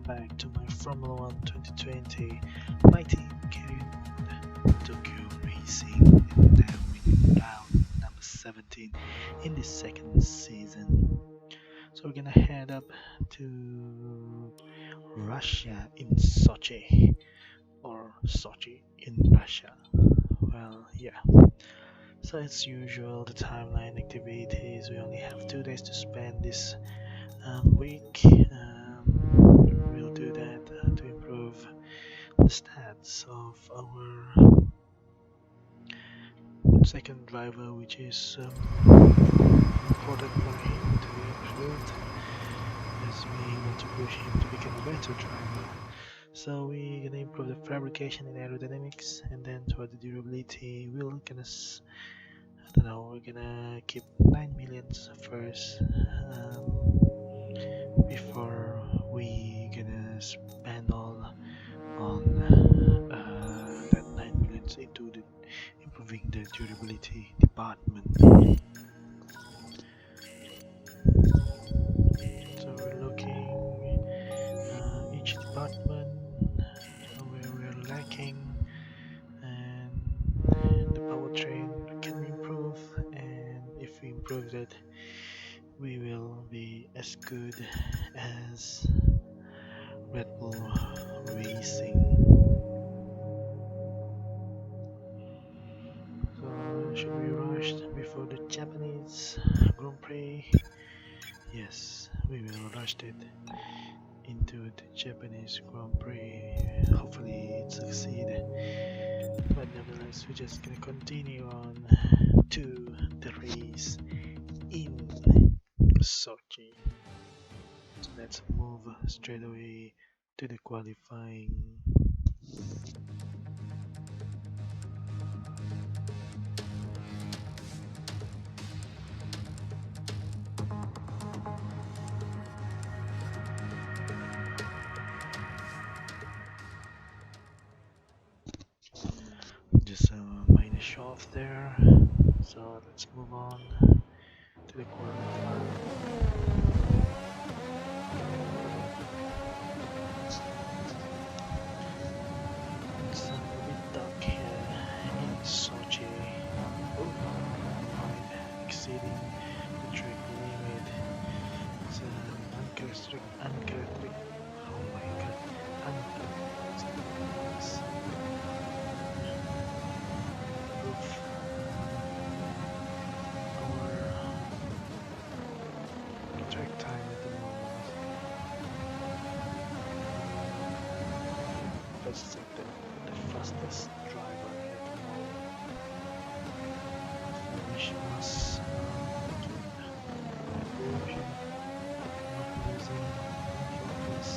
back to my Formula 1 2020 lighting carrying mode Tokyo Racing, and now in round number 17 in the second season. So we're gonna head up to Russia in Sochi, or Sochi in Russia. Well, yeah. So as usual, the timeline activities, we only have 2 days to spend this week. We'll do that to improve the stats of our second driver, which is important for him to be improved, as we want to push him to become a better driver. So we're gonna improve the fabrication and aerodynamics, and then toward the durability, I don't know, we're gonna keep 9 millions first, before we gonna spend all on that 9 millions into improving the durability department. So we're looking each department where we're lacking, and the powertrain can we improve, and if we improve that, we will be as good as Red Bull Racing. So should we rush before the Japanese Grand Prix? Yes, we will rush it into the Japanese Grand Prix. Hopefully it succeed. But nevertheless, we're just gonna continue on to the race in Sochi. So let's move straight away to the qualifying. Just a minor show off there. So let's move on to the qualifying. It's a bit dark here in Sochi. Oh, right, exceeding the track limit. It's uncharacteristic. Oh my god, uncharacteristic roof. Our track time at the moment. That's like the fastest driver at the moment. Finish us not losing focus.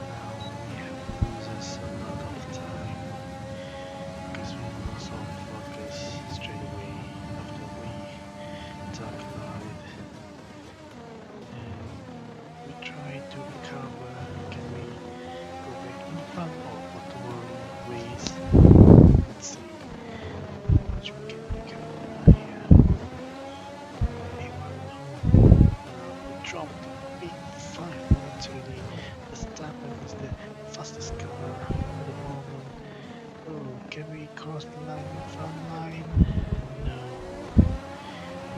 Now we have loses a lot of time because we lost all focus straight away after we talked about it, and we try to recover. Can we go back in front of tomorrow race? Let's see how much we can recover here. A1, we dropped P5 momentarily. Verstappen is the fastest car at the moment. Oh, can we cross the line in front line? No,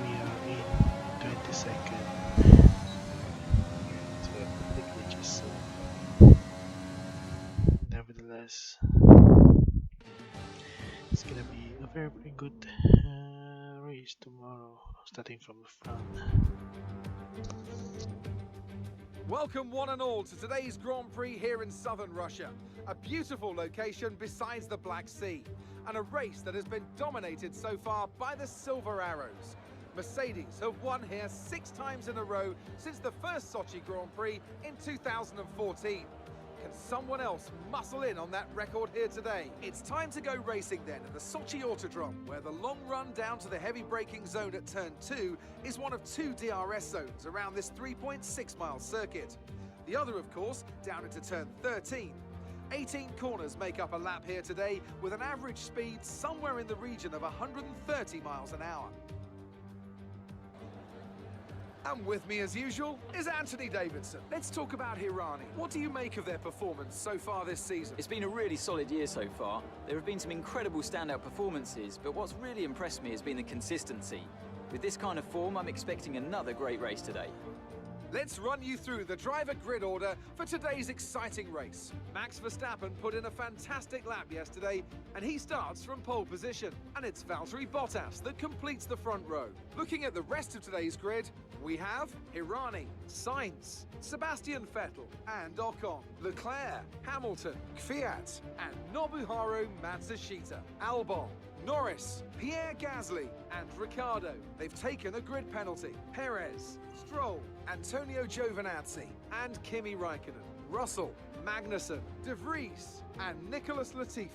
we are in 22nd. It's completely just nevertheless, it's gonna be a very, very good race tomorrow, starting from the front. Welcome one and all to today's Grand Prix here in southern Russia. A beautiful location besides the Black Sea, and a race that has been dominated so far by the Silver Arrows. Mercedes have won here 6 times in a row since the first Sochi Grand Prix in 2014. Can someone else muscle in on that record here today? It's time to go racing then at the Sochi Autodrome, where the long run down to the heavy braking zone at turn 2 is one of 2 DRS zones around this 3.6 mile circuit. The other, of course, down into turn 13. 18 corners make up a lap here today, with an average speed somewhere in the region of 130 miles an hour. And with me as usual is Anthony Davidson. Let's talk about Hirani. What do you make of their performance so far this season? It's been a really solid year so far. There have been some incredible standout performances, but what's really impressed me has been the consistency. With this kind of form, I'm expecting another great race today. Let's run you through the driver grid order for today's exciting race. Max Verstappen put in a fantastic lap yesterday, and he starts from pole position. And it's Valtteri Bottas that completes the front row. Looking at the rest of today's grid, we have Hirani, Sainz, Sebastian Vettel and Ocon, Leclerc, Hamilton, Kvyat and Nobuharu Matsushita, Albon, Norris, Pierre Gasly and Ricciardo. They've taken a grid penalty. Perez, Stroll, Antonio Giovinazzi and Kimi Raikkonen, Russell, Magnussen, De Vries and Nicholas Latifi.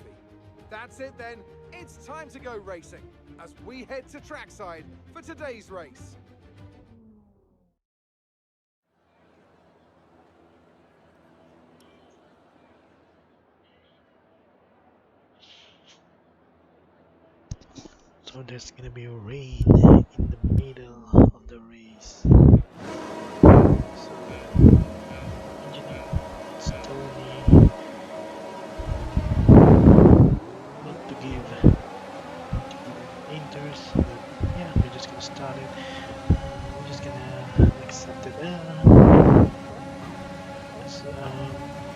That's it then, it's time to go racing as we head to trackside for today's race. So there's gonna be rain in the middle of the race. So engineer told me not to give inters, but yeah, we're just gonna start it. We're just gonna accept it. So,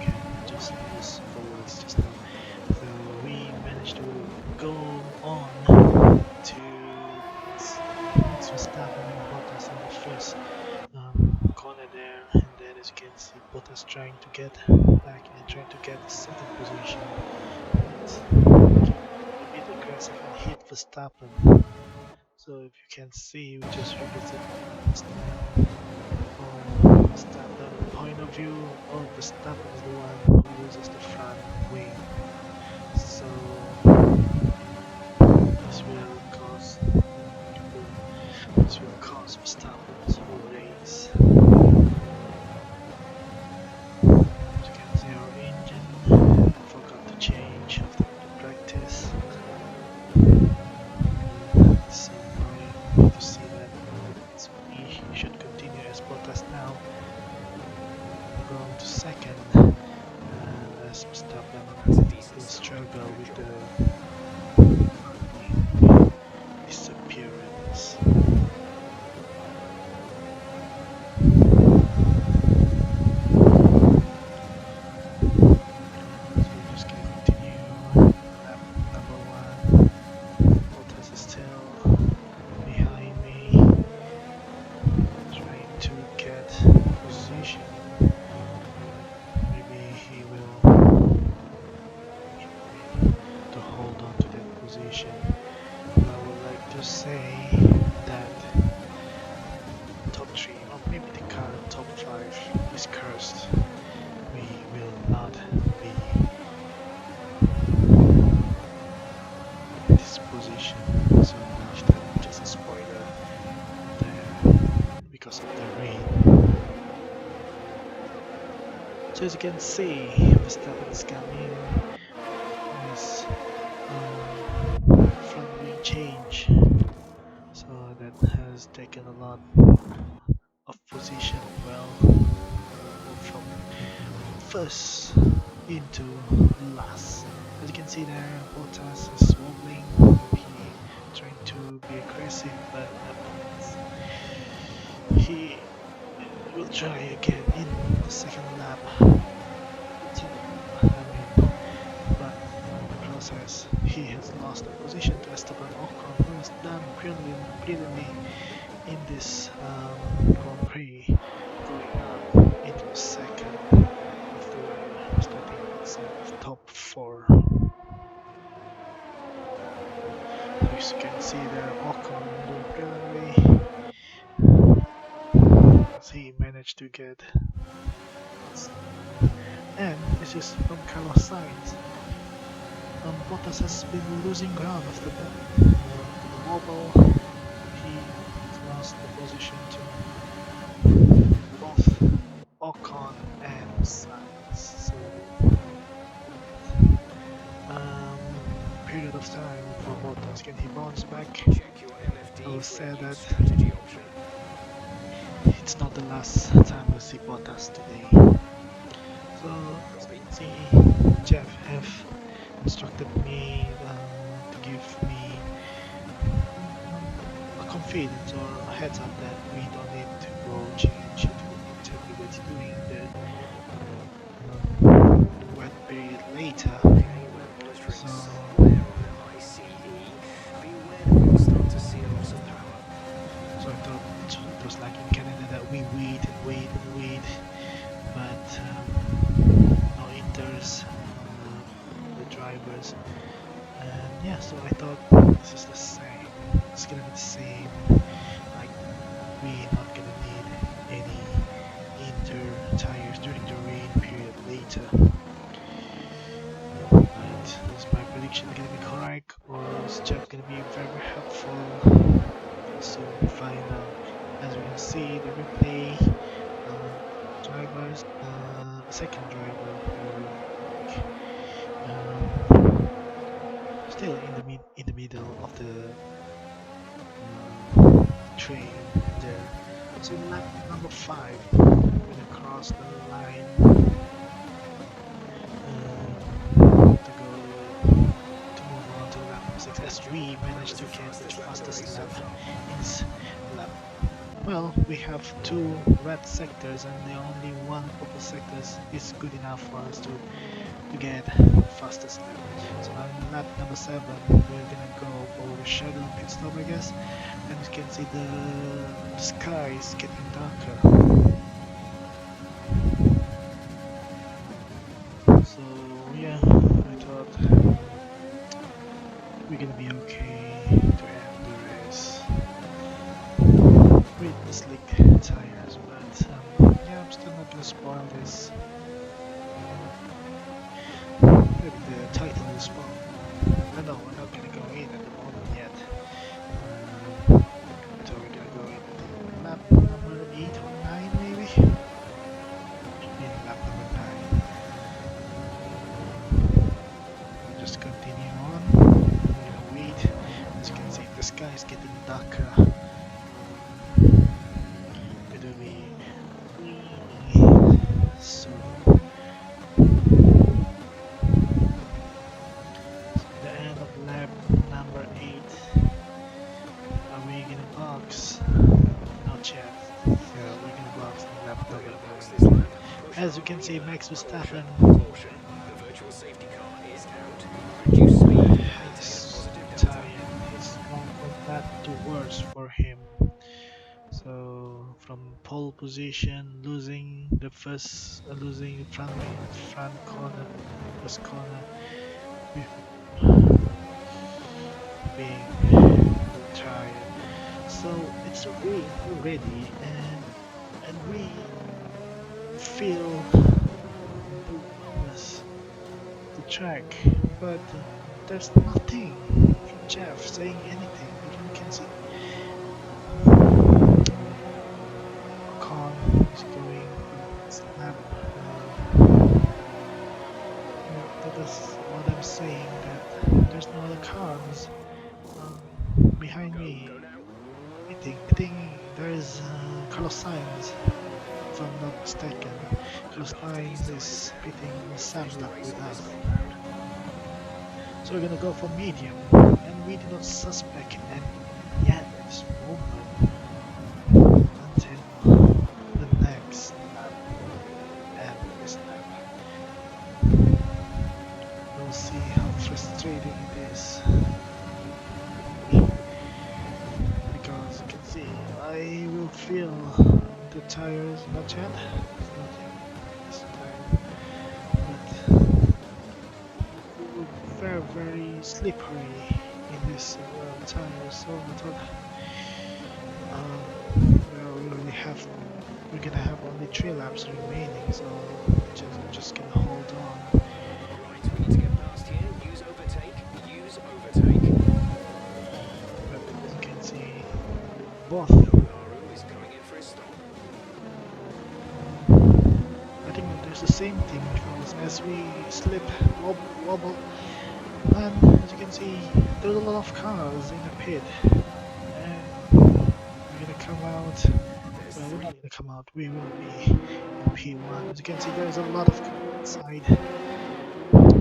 okay, just use forwards just now. So we managed to go on to Max Verstappen and Bottas in the first corner there, and then as you can see Bottas trying to get back and trying to get the second position. But a bit aggressive and hit Verstappen. So if you can see, we just revisit this now. From Verstappen point of view, Verstappen is the one who loses the front wing. So this will cause Verstappen's whole race. As you can see, our engine forgot to change after the practice. It's so annoying to see that. It's me. He should continue as Bottas now. Going to second, as Verstappen will struggle with the disappearance. So we're just gonna continue. Lap number 1. Bottas is still behind me, trying to get position. Maybe he will to hold on to that position. I would like to say that top 3 or maybe the current top 5 is cursed. We will not be in this position soon after. Just a spoiler there because of the rain. So as you can see, Verstappen is coming. His front wing change, so that has taken a lot of position. Well, from first into last. As you can see there, Bottas is wobbling. He trying to be aggressive, but he will try again in the second lap. But in the process, he has lost the position to Esteban Ocon, who has done brilliantly in this Grand Prix, going up into the second after starting outside top 4. As you can see there, Ocon doing brilliantly as he managed to get. And this is from Carlos Sainz. Bottas has been losing ground after that. The wobble, he lost the position to both Ocon and Sainz. So period of time for Bottas. Can he bounce back? I will say that it's not the last time we see Bottas today. So, see, Jeff have instructed me to give me a confidence or a heads up that we don't need to go change into intermediate doing the wet period later. So, so I thought it was like in Canada that we wait and wait and wait, but no inters, the drivers, and yeah. So I thought this is the same. It's gonna be the same. Like we're not gonna need any inter tires during the rain period later. But is my prediction gonna be correct, or is Jeff gonna be very helpful? So find out. As we can see, the replay drivers, second driver, still in the middle of the train there. So lap number 5, gonna cross the line to go to move on to lap number 6 as we managed to get the fastest lap in this lap. Well, we have 2 red sectors and the only one purple sectors is good enough for us to get fastest lap. So on lap number 7 we're gonna go over the shadow pit stop, I guess, and you can see the sky is getting darker. So yeah, I thought we're gonna be okay to end the race with the slick tires, but yeah, I'm still not gonna spoil this. Maybe the title will spoil. I know we're not gonna go in at the moment yet. So we're gonna go in at lap number 8 or 9 maybe? In lap number 9. We'll just continue on. We're gonna wait. As you can see, the sky is getting darker. It'll be really soon. The end of lap number 8. Are we gonna box? Not yet. Yeah, we're gonna box in lap number 9. As you can see, Max Verstappen is tired. It's one from that to worse for him. So from pole position, losing the front corner, first corner, being tired. So it's we ready and we feel the track, but there's nothing from Jeff saying anything. You can see Ocon is going snap. That is what I'm saying. That there's no other cars behind me. I think there's Carlos Sainz, if I'm not mistaken. Carlos Sainz is pitting the same lap with us. So we're gonna go for medium, and we do not suspect any yet at this moment until the next lap and this lap. We'll see how frustrating it is. Because you can see, I will feel the tires, not yet, it's nothing this time, but very very slippery in this tire, so I thought well, we're gonna have only 3 laps remaining, so just gonna hold on. Right, we need to get past here. Use overtake. Use overtake. But as you can see, both. Naru is coming in for a stop. I think there's the same thing because as we slip, wobble, And as you can see, there's a lot of cars in the pit, and we're gonna come out. There's Well, we're three. not gonna come out. We will be in P1. As you can see, there's a lot of cars inside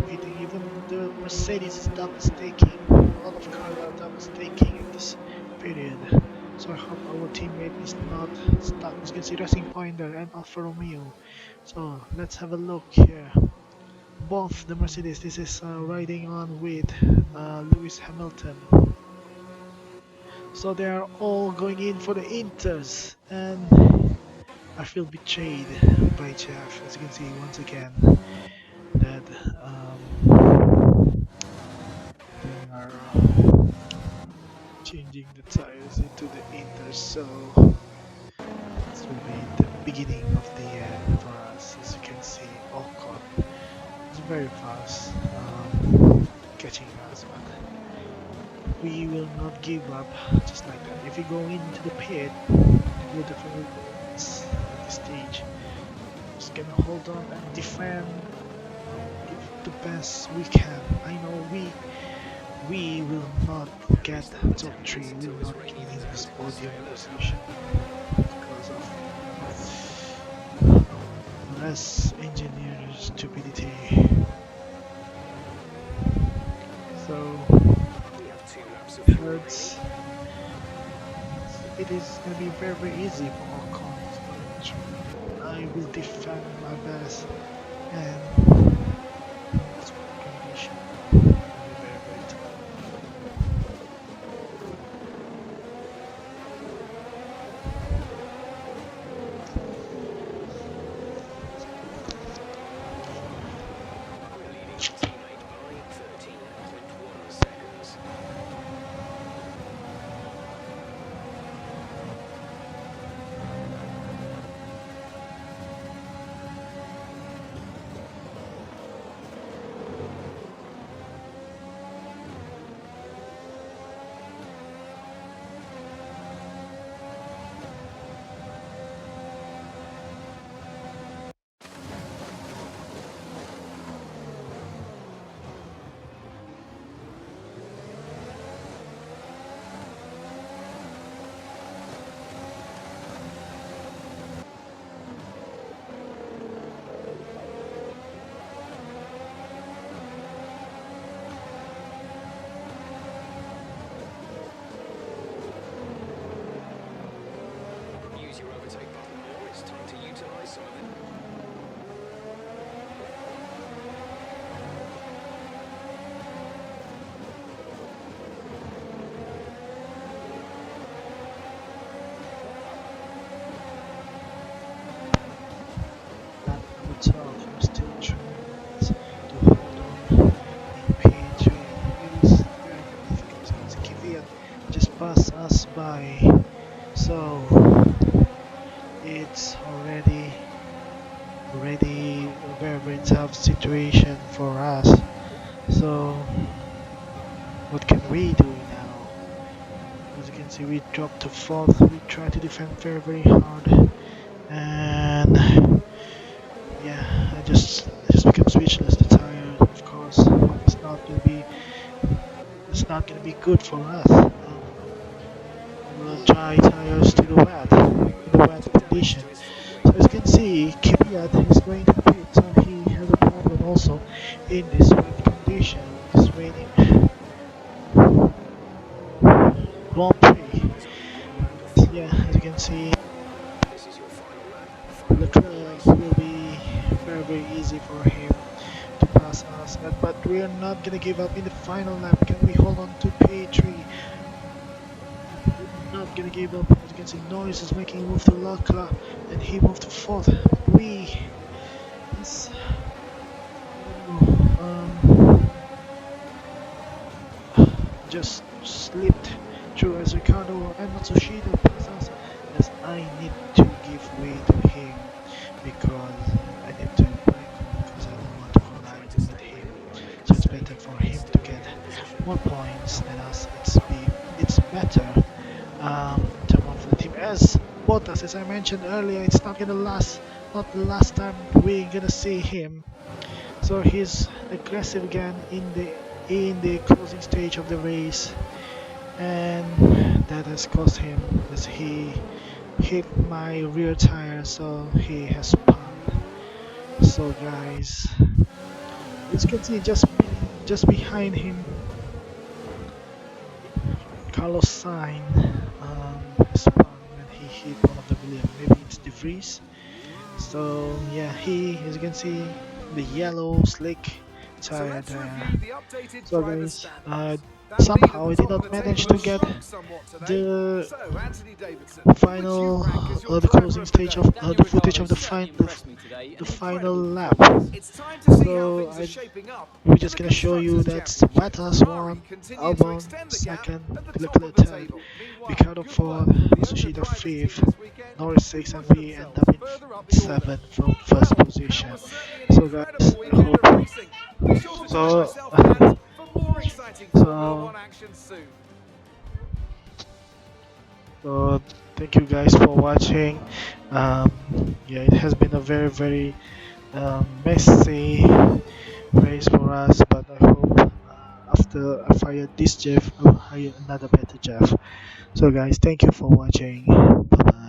waiting. Even the Mercedes is double staking. A lot of cars are double staking in this period. So I hope our teammate is not stuck. As you can see, Racing Point there and Alfa Romeo. So let's have a look here. Both the Mercedes. This is riding on with Lewis Hamilton. So they are all going in for the Inters, and I feel betrayed by Jeff. As you can see once again that they are changing the tires into the Inters. So this will be the beginning of the end for us. As you can see, Ocon is very fast, catching us, but we will not give up just like that. If we go into the pit, it will definitely wins at this stage. Just gonna hold on and defend, give the best we can. I know we will not get Increase the top temperatures three. We until will there's not rain get in clouds this in the podium sky. Look position up. because of less engineer stupidity. So We have 2 laps of it fuel remaining. hurts. It is gonna be very very easy for Ocon, but I will defend my best and this condition will be very very tough. We're leading our teammate by 13.1 seconds. Use your overtake button more. It's time to utilise some of it. Lap number 12, we're still trying to hold on in P3. It is very, very difficult because Kvyat just passed us by. So it's already a very, very tough situation for us. So what can we do now? As you can see, we dropped to fourth. We try to defend very, very hard, and yeah, I just become speechless. The tire, of course, it's not gonna be good for us. We'll dry tires to the wet in the wet Some damage condition. to his front So wing. as you can see, Kvyat is going to the pit, so he has a problem also in this wet condition. It's raining. Grand Prix. There's only 1 lap of fuel Yeah, as you remaining. can see, This is your final lap. the Final lap of the club race. will be very very easy for him to pass us, but we are not gonna give up in the final lap. Can we hold on to P3? We're not gonna give up. As you can see, Norris is making a move to Leclerc, and he moved to fourth. But we, this, I don't know, just slipped through as Ricardo and Matsushita pass us. As I need to give way to him because I need to brake because I don't want to Trying collide to with stay him. within the line of So it's mistake. better for He's him to still in get pole position. more points than us. It's better in terms of the team. As Bottas, as I mentioned earlier, it's not gonna last. Not the last time we're gonna see him. So he's aggressive again in the in the closing stage of the race, and that has cost him as he hit my rear tire, so he has spun. So guys, as you can see, just behind him, Carlos Sainz spun when he hit one of the Williams. Maybe it's De Vries. So yeah, as you can see, the yellow slick So tire let's there. review the updated So driver guys, standings. That lead at somehow the I did top of not the manage table to has get shrunk somewhat today. the So, Anthony Davidson, who would you final, rank as your the driver closing of the stage day? of Daniel the footage Ricciardo of certainly impressed me today, the an final incredible lap. performance. It's time to see how So things are shaping up we're in just the gonna show you Constructors' that Championship. Bottas Ferrari won, continue to Albon extend the gap second, at the top of Leclerc the third, table. Meanwhile, Ricciardo good fourth, work from the owner Tsushita drivers team fifth, this weekend, Norris who sixth, and pushed we end themselves up in further up the order. seventh from first Well, that position. was certainly an So guys, incredible weekend of racing. Be sure to join so myself and Ant for more exciting Formula so One action soon. so thank you guys for watching. Yeah, it has been a very messy race for us, but I hope after I fire this Jeff, I'll hire another better Jeff. So guys, thank you for watching. Bye bye.